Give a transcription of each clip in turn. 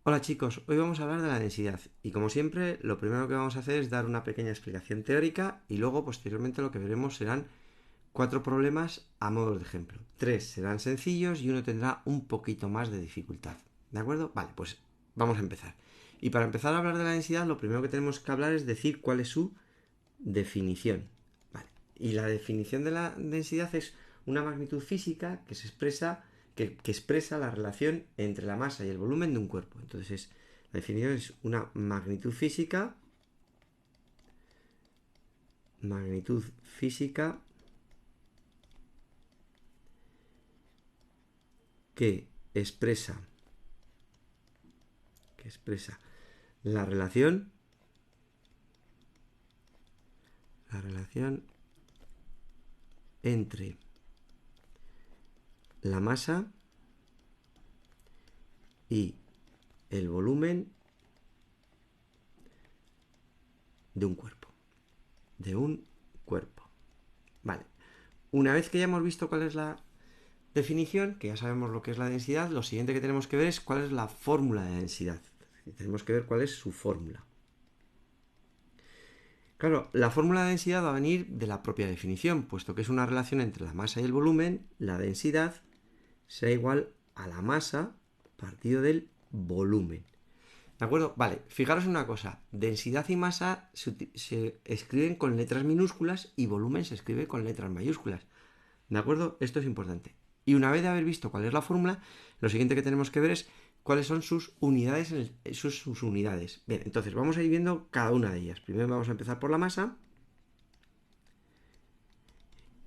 Hola chicos, hoy vamos a hablar de la densidad y como siempre lo primero que vamos a hacer es dar una pequeña explicación teórica y luego posteriormente lo que veremos serán 4 problemas a modo de ejemplo. 3 serán sencillos y uno tendrá un poquito más de dificultad. ¿De acuerdo? Vale, pues vamos a empezar. Y para empezar a hablar de la densidad lo primero que tenemos que hablar es decir cuál es su definición. Vale. Y la definición de la densidad es una magnitud física que se expresa que expresa la relación entre la masa y el volumen de un cuerpo. Entonces, la definición es una magnitud física que expresa, que expresa la relación entre la masa y el volumen de un cuerpo. De un cuerpo. Vale. Una vez que ya hemos visto cuál es la definición, que ya sabemos lo que es la densidad, lo siguiente que tenemos que ver es cuál es la fórmula de densidad. Tenemos que ver cuál es su fórmula. Claro, la fórmula de densidad va a venir de la propia definición, puesto que es una relación entre la masa y el volumen, la densidad será igual a la masa partido del volumen. ¿De acuerdo? Vale, fijaros en una cosa, densidad y masa se escriben con letras minúsculas y volumen se escribe con letras mayúsculas. ¿De acuerdo? Esto es importante. Y una vez de haber visto cuál es la fórmula, lo siguiente que tenemos que ver es cuáles son sus unidades, sus unidades. Bien, entonces vamos a ir viendo cada una de ellas. Primero vamos a empezar por la masa.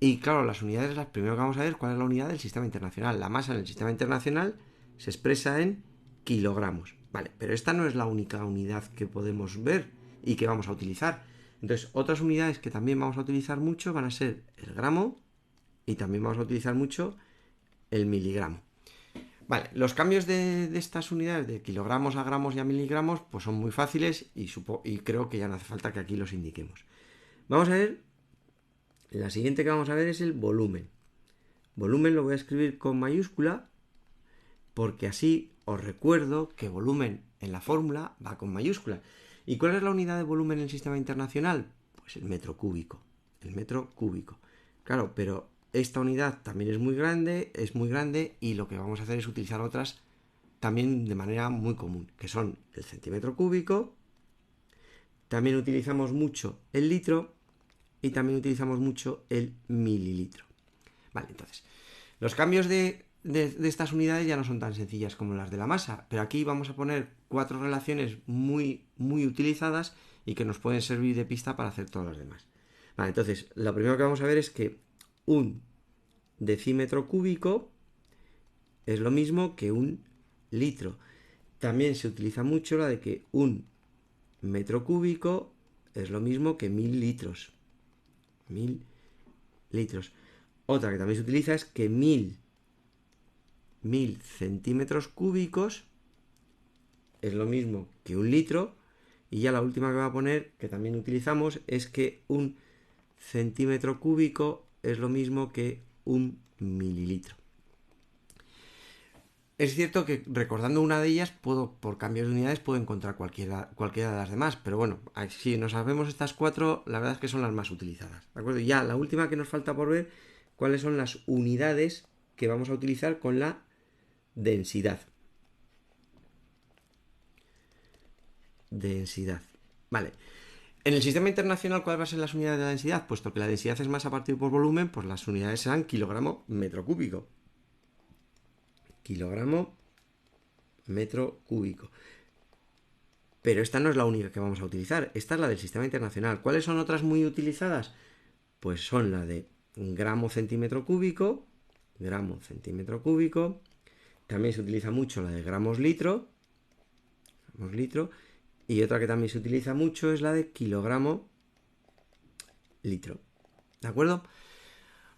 Y claro, las unidades, las primero que vamos a ver cuál es la unidad del sistema internacional. La masa en el sistema internacional se expresa en kilogramos. Vale, pero esta no es la única unidad que podemos ver y que vamos a utilizar. Entonces, otras unidades que también vamos a utilizar mucho van a ser el gramo y también vamos a utilizar mucho el miligramo. Vale, los cambios de estas unidades de kilogramos a gramos y a miligramos pues son muy fáciles y creo que ya no hace falta que aquí los indiquemos. Vamos a ver, la siguiente que vamos a ver es el volumen. Volumen lo voy a escribir con mayúscula porque así os recuerdo que volumen en la fórmula va con mayúscula. ¿Y cuál es la unidad de volumen en el sistema internacional? Pues el metro cúbico. El metro cúbico. Claro, pero esta unidad también es muy grande y lo que vamos a hacer es utilizar otras también de manera muy común, que son el centímetro cúbico, también utilizamos mucho el litro y también utilizamos mucho el mililitro. Vale, entonces, los cambios de estas unidades ya no son tan sencillas como las de la masa, pero aquí vamos a poner 4 relaciones muy utilizadas y que nos pueden servir de pista para hacer todas las demás. Vale, entonces, lo primero que vamos a ver es que un decímetro cúbico es lo mismo que un litro. También se utiliza mucho la de que un metro cúbico es lo mismo que 1000 litros. 1000 litros. Otra que también se utiliza es que 1000 centímetros cúbicos es lo mismo que un litro. Y ya la última que voy a poner, que también utilizamos, es que un centímetro cúbico es lo mismo que un mililitro. Es cierto que recordando una de ellas, por cambios de unidades, puedo encontrar cualquiera de las demás. Pero bueno, si nos sabemos estas 4, la verdad es que son las más utilizadas. ¿De acuerdo? Y ya la última que nos falta por ver, cuáles son las unidades que vamos a utilizar con la densidad. Densidad. Vale. En el sistema internacional, ¿cuáles van a ser las unidades de la densidad? Puesto que la densidad es masa partido por volumen, pues las unidades serán kilogramo metro cúbico. Kilogramo metro cúbico. Pero esta no es la única que vamos a utilizar. Esta es la del sistema internacional. ¿Cuáles son otras muy utilizadas? Pues son la de gramo centímetro cúbico. Gramo centímetro cúbico. También se utiliza mucho la de gramos litro. Gramos litro. Y otra que también se utiliza mucho es la de kilogramo litro. ¿De acuerdo?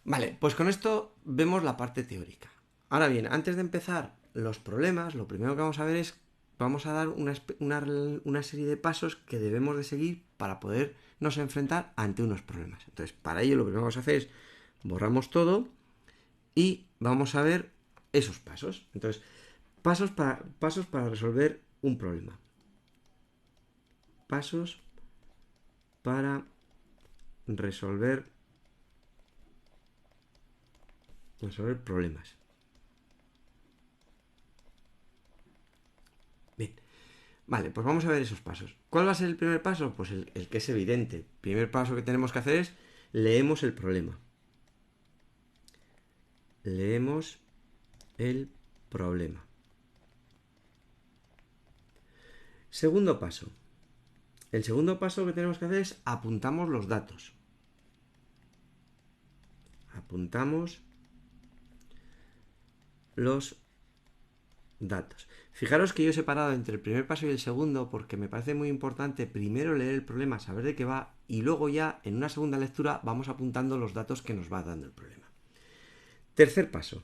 Vale, pues con esto vemos la parte teórica. Ahora bien, antes de empezar los problemas, lo primero que vamos a ver es, vamos a dar una serie de pasos que debemos de seguir para podernos enfrentar ante unos problemas. Entonces, para ello lo primero que vamos a hacer es borramos todo y vamos a ver esos pasos. Entonces, pasos para resolver un problema. Pasos para resolver problemas. Bien. Vale, pues vamos a ver esos pasos. ¿Cuál va a ser el primer paso? Pues el que es evidente. El primer paso que tenemos que hacer es leemos el problema. Leemos el problema. Segundo paso. El segundo paso que tenemos que hacer es apuntamos los datos. Apuntamos los datos. Fijaros que yo he separado entre el primer paso y el segundo porque me parece muy importante primero leer el problema, saber de qué va y luego ya en una segunda lectura vamos apuntando los datos que nos va dando el problema. Tercer paso.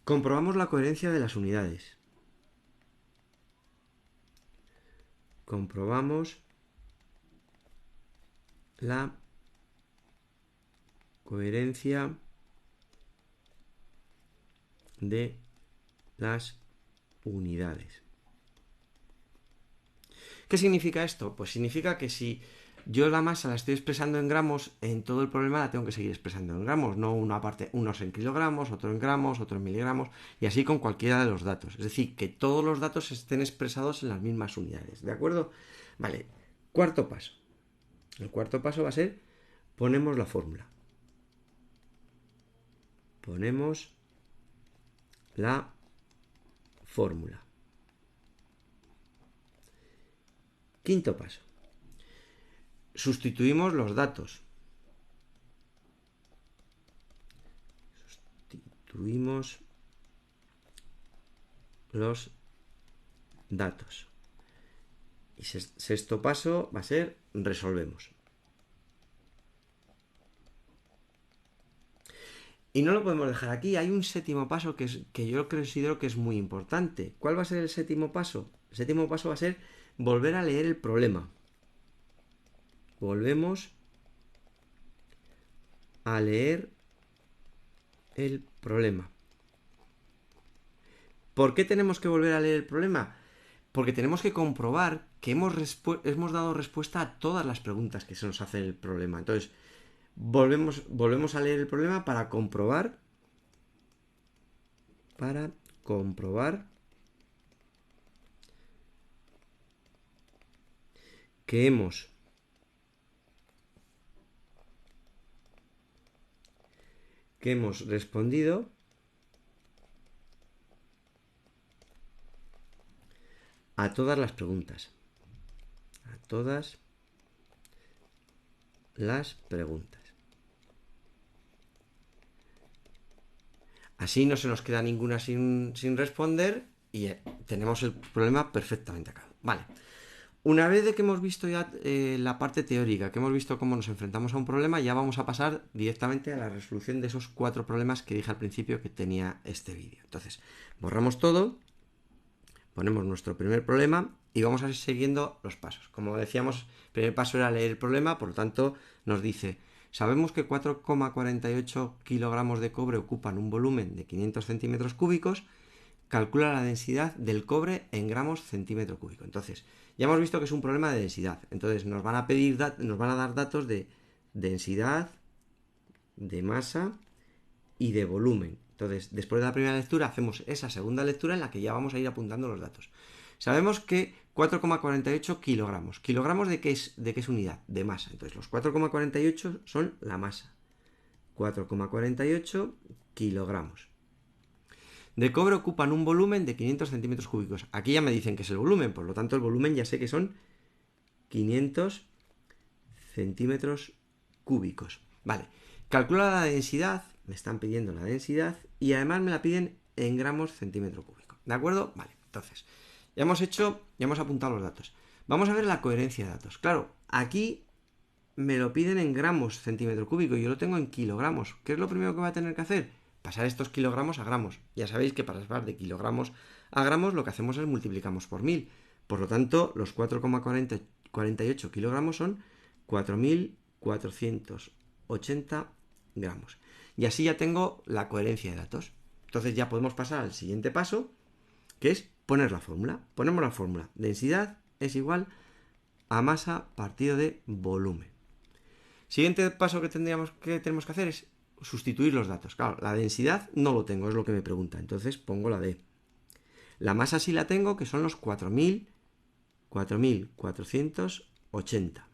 Comprobamos la coherencia de las unidades. Comprobamos la coherencia de las unidades. ¿Qué significa esto? Pues significa que si yo la masa la estoy expresando en gramos, en todo el problema la tengo que seguir expresando en gramos, no una parte, unos en kilogramos, otro en gramos, otro en miligramos, y así con cualquiera de los datos. Es decir, que todos los datos estén expresados en las mismas unidades, ¿de acuerdo? Vale, cuarto paso. El cuarto paso va a ser, ponemos la fórmula. Ponemos la fórmula. Quinto paso. Sustituimos los datos. Sustituimos los datos. Y sexto paso va a ser resolvemos. Y no lo podemos dejar aquí. Hay un séptimo paso que yo considero que es muy importante. ¿Cuál va a ser el séptimo paso? El séptimo paso va a ser volver a leer el problema. Volvemos a leer el problema. ¿Por qué tenemos que volver a leer el problema? Porque tenemos que comprobar que hemos dado respuesta a todas las preguntas que se nos hace el problema. Entonces, volvemos a leer el problema para comprobar que hemos respondido a todas las preguntas. A todas las preguntas. Así no se nos queda ninguna sin responder y tenemos el problema perfectamente acabado. Vale. Una vez de que hemos visto ya la parte teórica, que hemos visto cómo nos enfrentamos a un problema, ya vamos a pasar directamente a la resolución de esos 4 problemas que dije al principio que tenía este vídeo. Entonces, borramos todo, ponemos nuestro primer problema y vamos a ir siguiendo los pasos. Como decíamos, el primer paso era leer el problema, por lo tanto nos dice, sabemos que 4,48 kilogramos de cobre ocupan un volumen de 500 centímetros cúbicos, calcula la densidad del cobre en gramos centímetro cúbico. Entonces, ya hemos visto que es un problema de densidad. Entonces, nos van a dar datos de densidad, de masa y de volumen. Entonces, después de la primera lectura, hacemos esa segunda lectura en la que ya vamos a ir apuntando los datos. Sabemos que 4,48 kilogramos. ¿Kilogramos de qué es unidad? De masa. Entonces, los 4,48 son la masa. 4,48 kilogramos. De cobre ocupan un volumen de 500 centímetros cúbicos. Aquí ya me dicen que es el volumen, por lo tanto el volumen ya sé que son 500 centímetros cúbicos. Vale, calcula la densidad, me están pidiendo la densidad y además me la piden en gramos centímetro cúbico. ¿De acuerdo? Vale, entonces, ya hemos apuntado los datos. Vamos a ver la coherencia de datos. Claro, aquí me lo piden en gramos centímetro cúbico y yo lo tengo en kilogramos. ¿Qué es lo primero que voy a tener que hacer? Pasar estos kilogramos a gramos. Ya sabéis que para pasar de kilogramos a gramos lo que hacemos es multiplicamos por 1000. Por lo tanto, los 4,48 kilogramos son 4.480 gramos. Y así ya tengo la coherencia de datos. Entonces ya podemos pasar al siguiente paso, que es poner la fórmula. Ponemos la fórmula. Densidad es igual a masa partido de volumen. Siguiente paso que tenemos que hacer es sustituir los datos. Claro, la densidad no lo tengo, es lo que me pregunta. Entonces pongo la D. La masa sí la tengo, que son los 4.480.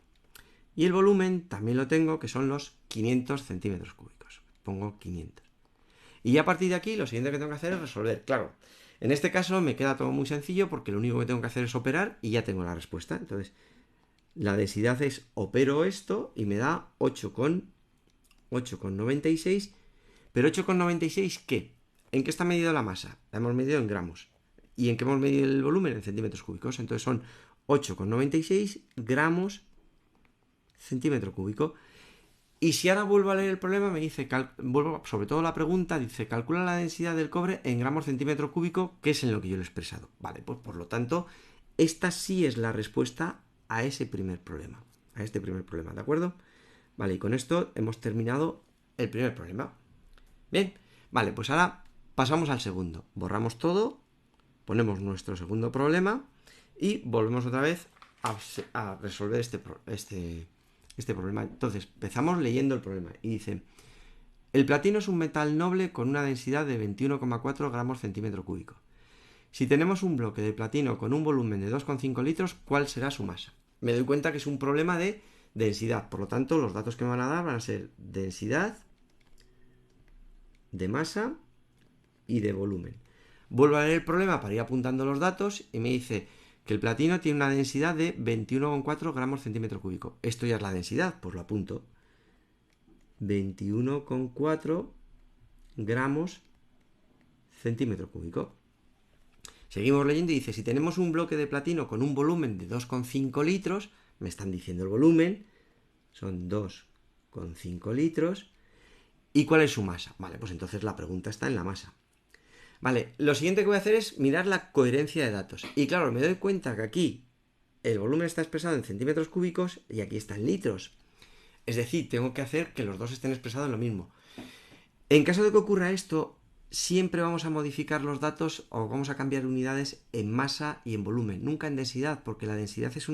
Y el volumen también lo tengo, que son los 500 centímetros cúbicos. Pongo 500. Y a partir de aquí lo siguiente que tengo que hacer es resolver. Claro, en este caso me queda todo muy sencillo porque lo único que tengo que hacer es operar y ya tengo la respuesta. Entonces, la densidad es opero esto y me da 8,96. Pero 8,96 ¿qué? ¿En qué está medido la masa? La hemos medido en gramos. ¿Y en qué hemos medido el volumen? En centímetros cúbicos. Entonces son 8,96 gramos centímetro cúbico. Y si ahora vuelvo a leer el problema, me dice, sobre todo la pregunta, dice, calcula la densidad del cobre en gramos centímetro cúbico, que es en lo que yo lo he expresado. Vale, pues por lo tanto, esta sí es la respuesta a ese primer problema, a este primer problema, ¿de acuerdo? Vale, y con esto hemos terminado el primer problema. Bien, vale, pues ahora pasamos al segundo. Borramos todo, ponemos nuestro segundo problema y volvemos otra vez a resolver este problema. Entonces, empezamos leyendo el problema y dice: el platino es un metal noble con una densidad de 21,4 gramos centímetro cúbico. Si tenemos un bloque de platino con un volumen de 2,5 litros, ¿cuál será su masa? Me doy cuenta que es un problema de densidad, por lo tanto los datos que me van a dar van a ser densidad, de masa y de volumen. Vuelvo a leer el problema para ir apuntando los datos y me dice que el platino tiene una densidad de 21,4 gramos centímetro cúbico. Esto ya es la densidad, pues lo apunto. 21,4 gramos centímetro cúbico. Seguimos leyendo y dice, si tenemos un bloque de platino con un volumen de 2,5 litros, me están diciendo el volumen, son 2,5 litros, ¿y cuál es su masa? Vale, pues entonces la pregunta está en la masa. Vale, lo siguiente que voy a hacer es mirar la coherencia de datos. Y claro, me doy cuenta que aquí el volumen está expresado en centímetros cúbicos y aquí está en litros. Es decir, tengo que hacer que los dos estén expresados en lo mismo. En caso de que ocurra esto, siempre vamos a modificar los datos o vamos a cambiar unidades en masa y en volumen, nunca en densidad, porque la densidad es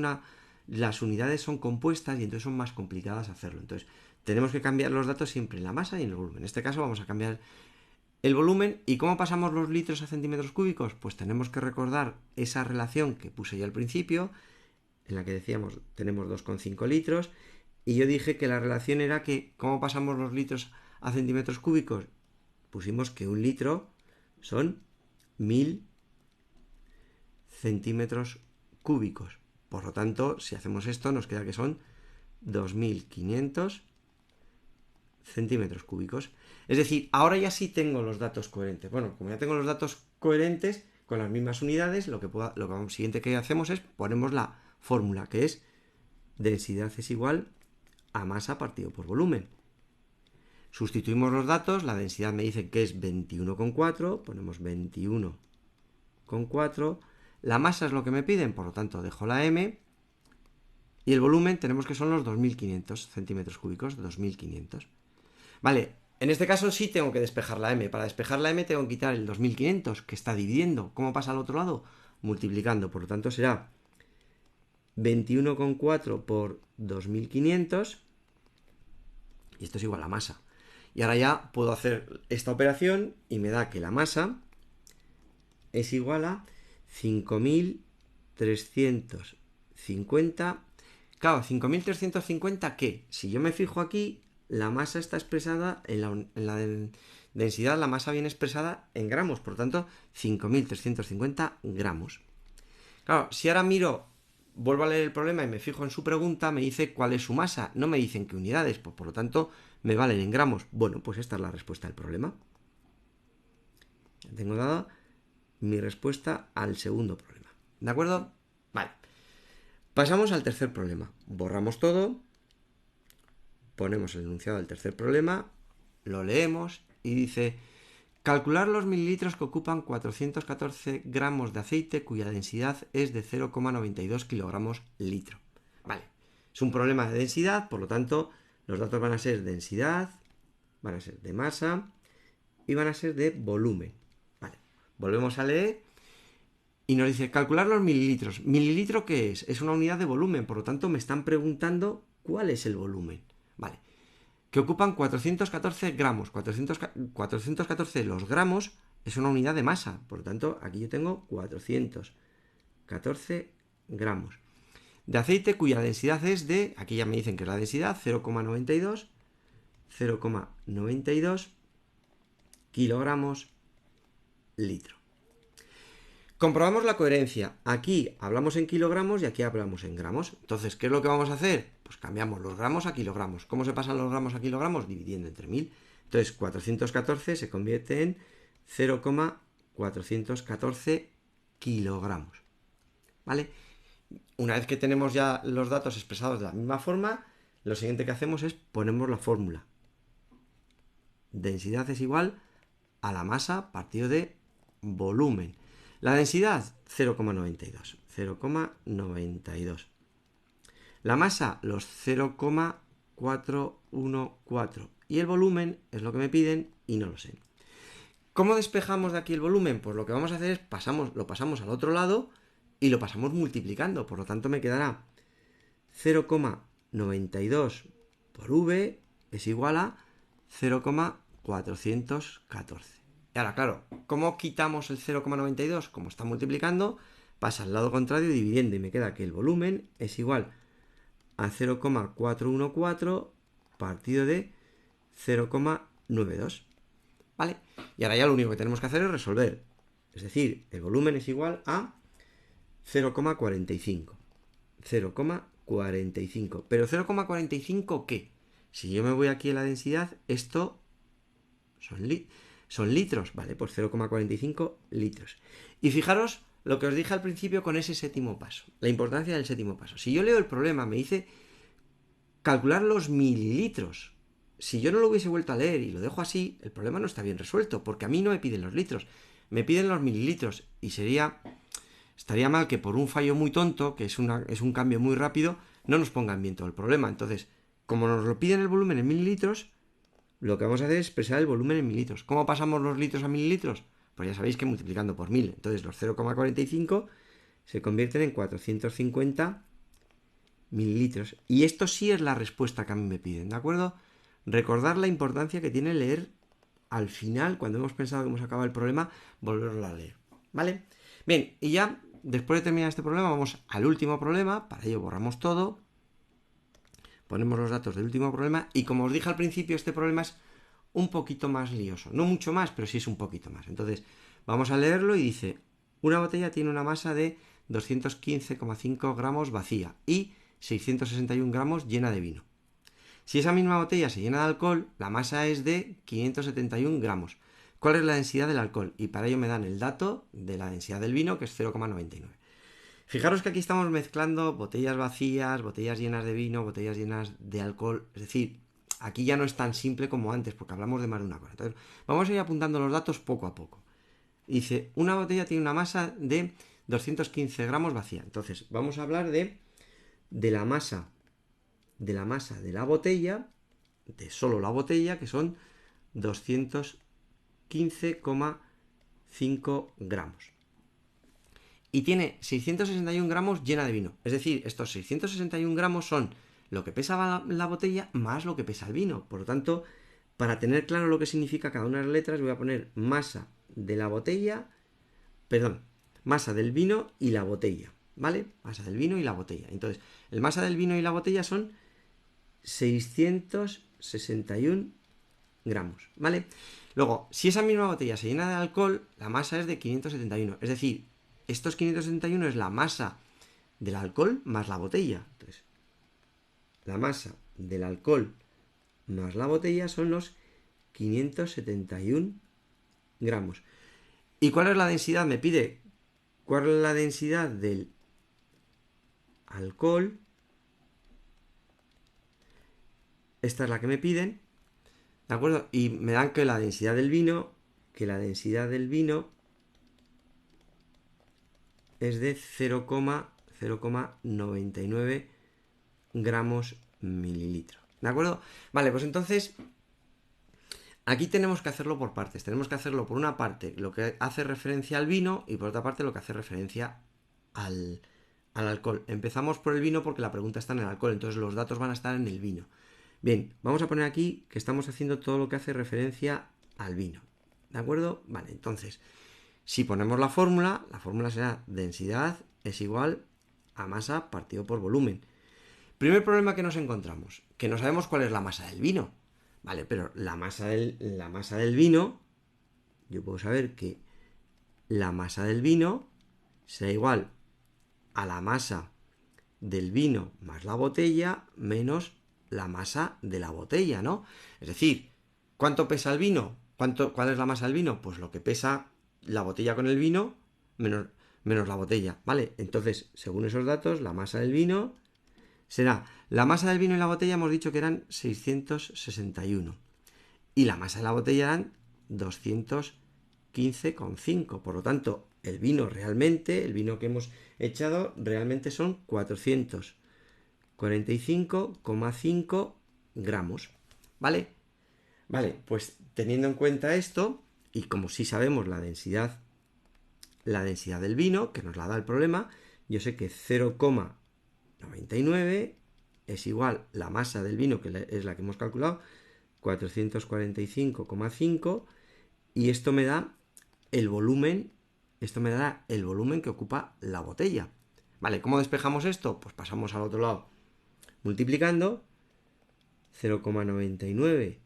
las unidades son compuestas y entonces son más complicadas hacerlo. Entonces, tenemos que cambiar los datos siempre en la masa y en el volumen. En este caso vamos a cambiar el volumen. ¿Y cómo pasamos los litros a centímetros cúbicos? Pues tenemos que recordar esa relación que puse ya al principio, en la que decíamos tenemos 2,5 litros, y yo dije que la relación era que ¿cómo pasamos los litros a centímetros cúbicos? Pusimos que un litro son 1000 centímetros cúbicos. Por lo tanto, si hacemos esto, nos queda que son 2500 centímetros cúbicos. Es decir, ahora ya sí tengo los datos coherentes. Bueno, como ya tengo los datos coherentes con las mismas unidades, lo siguiente que hacemos es ponemos la fórmula, que es densidad es igual a masa partido por volumen. Sustituimos los datos, la densidad me dice que es 21,4, ponemos 21,4, la masa es lo que me piden, por lo tanto dejo la M, y el volumen tenemos que son los 2500 centímetros cúbicos, 2500. Vale, en este caso sí tengo que despejar la M. Para despejar la M tengo que quitar el 2500 que está dividiendo. ¿Cómo pasa al otro lado? Multiplicando, por lo tanto será 21,4 por 2500 y esto es igual a masa. Y ahora ya puedo hacer esta operación y me da que la masa es igual a 5350. Claro, 5350 ¿qué? Si yo me fijo aquí, la masa está expresada en la densidad, la masa viene expresada en gramos, por lo tanto 5350 gramos. Claro, si ahora miro, vuelvo a leer el problema y me fijo en su pregunta, me dice cuál es su masa, no me dicen qué unidades, pues por lo tanto me valen en gramos. Bueno, pues esta es la respuesta al problema. Tengo dada mi respuesta al segundo problema. ¿De acuerdo? Vale. Pasamos al tercer problema. Borramos todo, ponemos el enunciado del tercer problema, lo leemos y dice: calcular los mililitros que ocupan 414 gramos de aceite cuya densidad es de 0,92 kilogramos litro. Vale, es un problema de densidad, por lo tanto los datos van a ser densidad, van a ser de masa y van a ser de volumen. Vale, volvemos a leer Y nos dice, calcular los mililitros. ¿Mililitro qué es? Es una unidad de volumen, por lo tanto me están preguntando cuál es el volumen. Vale. Que ocupan 414 gramos. 414, los gramos es una unidad de masa. Por lo tanto, aquí yo tengo 414 gramos. De aceite cuya densidad es de, aquí ya me dicen que es la densidad, 0,92 kilogramos litro. Comprobamos la coherencia. Aquí hablamos en kilogramos y aquí hablamos en gramos. Entonces, ¿qué es lo que vamos a hacer? Pues cambiamos los gramos a kilogramos. ¿Cómo se pasan los gramos a kilogramos? Dividiendo entre 1000. Entonces, 414 se convierte en 0,414 kilogramos. ¿Vale? Una vez que tenemos ya los datos expresados de la misma forma, lo siguiente que hacemos es ponemos la fórmula. Densidad es igual a la masa partido de volumen. La densidad, 0,92. 0,92. La masa, los 0,414. Y el volumen es lo que me piden y no lo sé. ¿Cómo despejamos de aquí el volumen? Pues lo que vamos a hacer es lo pasamos al otro lado y lo pasamos multiplicando. Por lo tanto me quedará 0,92 por V es igual a 0,414. Y ahora, claro, ¿cómo quitamos el 0,92? Como está multiplicando, pasa al lado contrario dividiendo y me queda que el volumen es igual a 0,414 partido de 0,92. ¿Vale? Y ahora ya lo único que tenemos que hacer es resolver. Es decir, el volumen es igual a 0,45. 0,45. ¿Pero 0,45 qué? Si yo me voy aquí a la densidad, esto son litros, ¿vale? Pues 0,45 litros. Y fijaros lo que os dije al principio con ese séptimo paso, la importancia del séptimo paso. Si yo leo el problema, me dice calcular los mililitros. Si yo no lo hubiese vuelto a leer y lo dejo así, el problema no está bien resuelto, porque a mí no me piden los litros, me piden los mililitros. Y estaría mal que por un fallo muy tonto, que es un cambio muy rápido, no nos pongan bien todo el problema. Entonces, como nos lo piden el volumen en mililitros, lo que vamos a hacer es expresar el volumen en mililitros. ¿Cómo pasamos los litros a mililitros? Pues ya sabéis que multiplicando por 1000. Entonces los 0,45 se convierten en 450 mililitros. Y esto sí es la respuesta que a mí me piden, ¿de acuerdo? Recordar la importancia que tiene leer al final, cuando hemos pensado que hemos acabado el problema, volverlo a leer, ¿vale? Bien, y ya después de terminar este problema vamos al último problema. Para ello borramos todo, ponemos los datos del último problema y como os dije al principio, este problema es un poquito más lioso. No mucho más, pero sí es un poquito más. Entonces, vamos a leerlo y dice, una botella tiene una masa de 215,5 gramos vacía y 661 gramos llena de vino. Si esa misma botella se llena de alcohol, la masa es de 571 gramos. ¿Cuál es la densidad del alcohol? Y para ello me dan el dato de la densidad del vino, que es 0,99. Fijaros que aquí estamos mezclando botellas vacías, botellas llenas de vino, botellas llenas de alcohol. Es decir, aquí ya no es tan simple como antes, porque hablamos de más de una cosa. Entonces, vamos a ir apuntando los datos poco a poco. Dice, una botella tiene una masa de 215 gramos vacía. Entonces, vamos a hablar de la masa de la botella, de solo la botella, que son 215,5 gramos. Y tiene 661 gramos llena de vino. Es decir, estos 661 gramos son lo que pesa la botella más lo que pesa el vino. Por lo tanto, para tener claro lo que significa cada una de las letras, voy a poner masa de la botella, masa del vino y la botella, ¿vale? Masa del vino y la botella. Entonces, el masa del vino y la botella son 661 gramos, ¿vale? Luego, si esa misma botella se llena de alcohol, la masa es de 571. Es decir, estos 571 es la masa del alcohol más la botella. Entonces, la masa del alcohol más la botella son los 571 gramos. ¿Y cuál es la densidad? Me pide cuál es la densidad del alcohol. Esta es la que me piden, ¿de acuerdo? Y me dan que la densidad del vino es de 0,99 gramos mililitro. ¿De acuerdo? Vale, pues entonces Aquí tenemos que hacerlo por partes. Tenemos que hacerlo por una parte lo que hace referencia al vino y por otra parte lo que hace referencia al alcohol. Empezamos por el vino porque la pregunta está en el alcohol, entonces los datos van a estar en el vino. Bien, vamos a poner aquí que estamos haciendo todo lo que hace referencia al vino. ¿De acuerdo? Vale, entonces, si ponemos la fórmula será densidad es igual a masa partido por volumen. Primer problema que nos encontramos, que no sabemos cuál es la masa del vino. Vale, pero la masa del vino, yo puedo saber que la masa del vino será igual a la masa del vino más la botella menos la masa de la botella, ¿no? Es decir, ¿cuánto pesa el vino? ¿Cuál es la masa del vino? Pues lo que pesa la botella con el vino menos la botella, ¿vale? Entonces, según esos datos, la masa del vino será, la masa del vino y la botella hemos dicho que eran 661 y la masa de la botella eran 215,5. Por lo tanto, el vino que hemos echado, realmente son 445,5 gramos. ¿Vale? Vale, pues teniendo en cuenta esto, y como sí sabemos la densidad del vino, que nos la da el problema, yo sé que 0,99 es igual la masa del vino, que es la que hemos calculado, 445,5, y esto me da el volumen, que ocupa la botella. Vale, ¿cómo despejamos esto? Pues pasamos al otro lado multiplicando 0,99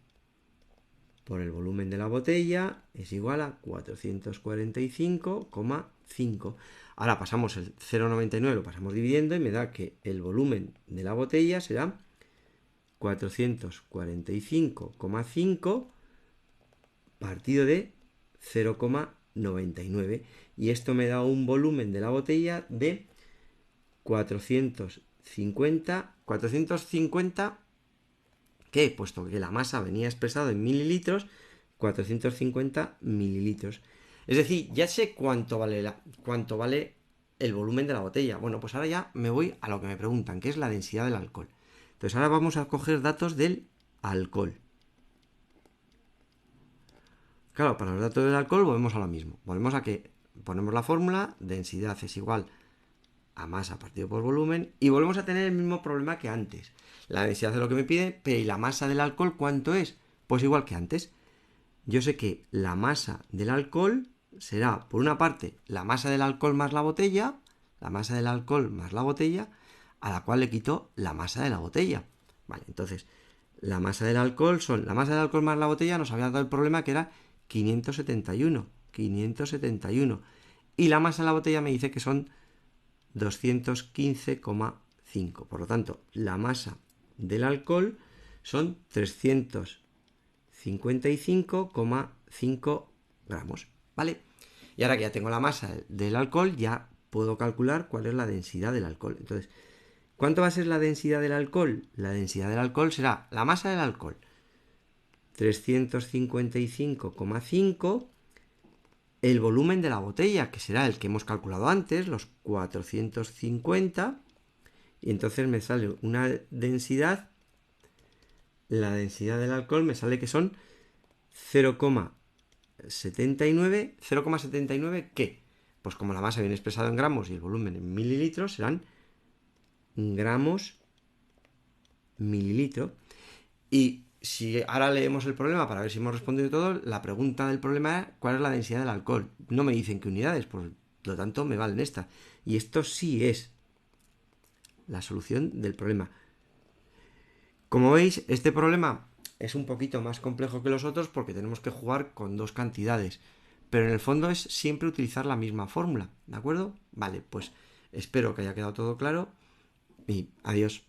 por el volumen de la botella es igual a 445,5. Ahora pasamos el 0,99, lo pasamos dividiendo y me da que el volumen de la botella será 445,5 partido de 0,99. Y esto me da un volumen de la botella de 450, que puesto que la masa venía expresada en mililitros, 450 mililitros. Es decir, ya sé cuánto vale el volumen de la botella. Bueno, pues ahora ya me voy a lo que me preguntan, que es la densidad del alcohol. Entonces ahora vamos a coger datos del alcohol. Claro, para los datos del alcohol volvemos a lo mismo. Volvemos a que ponemos la fórmula, densidad es igual a masa partido por volumen, y volvemos a tener el mismo problema que antes. La densidad es lo que me pide, pero ¿y la masa del alcohol cuánto es? Pues igual que antes. Yo sé que la masa del alcohol será, por una parte, la masa del alcohol más la botella, a la cual le quito la masa de la botella. Vale, entonces, la masa del alcohol más la botella nos había dado el problema que era 571. Y la masa de la botella me dice que son 215,5. Por lo tanto, la masa del alcohol son 355,5 gramos. ¿Vale? Y ahora que ya tengo la masa del alcohol, ya puedo calcular cuál es la densidad del alcohol. Entonces, ¿cuánto va a ser la densidad del alcohol? La densidad del alcohol será la masa del alcohol, 355,5, el volumen de la botella, que será el que hemos calculado antes, los 450, y entonces me sale una densidad, la densidad del alcohol me sale que son 0,79. ¿0,79 qué? Pues como la masa viene expresada en gramos y el volumen en mililitros, serán gramos mililitro. Y si ahora leemos el problema para ver si hemos respondido todo, la pregunta del problema es ¿cuál es la densidad del alcohol? No me dicen qué unidades, por lo tanto me valen esta. Y esto sí es la solución del problema. Como veis, este problema es un poquito más complejo que los otros porque tenemos que jugar con dos cantidades. Pero en el fondo es siempre utilizar la misma fórmula, ¿de acuerdo? Vale, pues espero que haya quedado todo claro y adiós.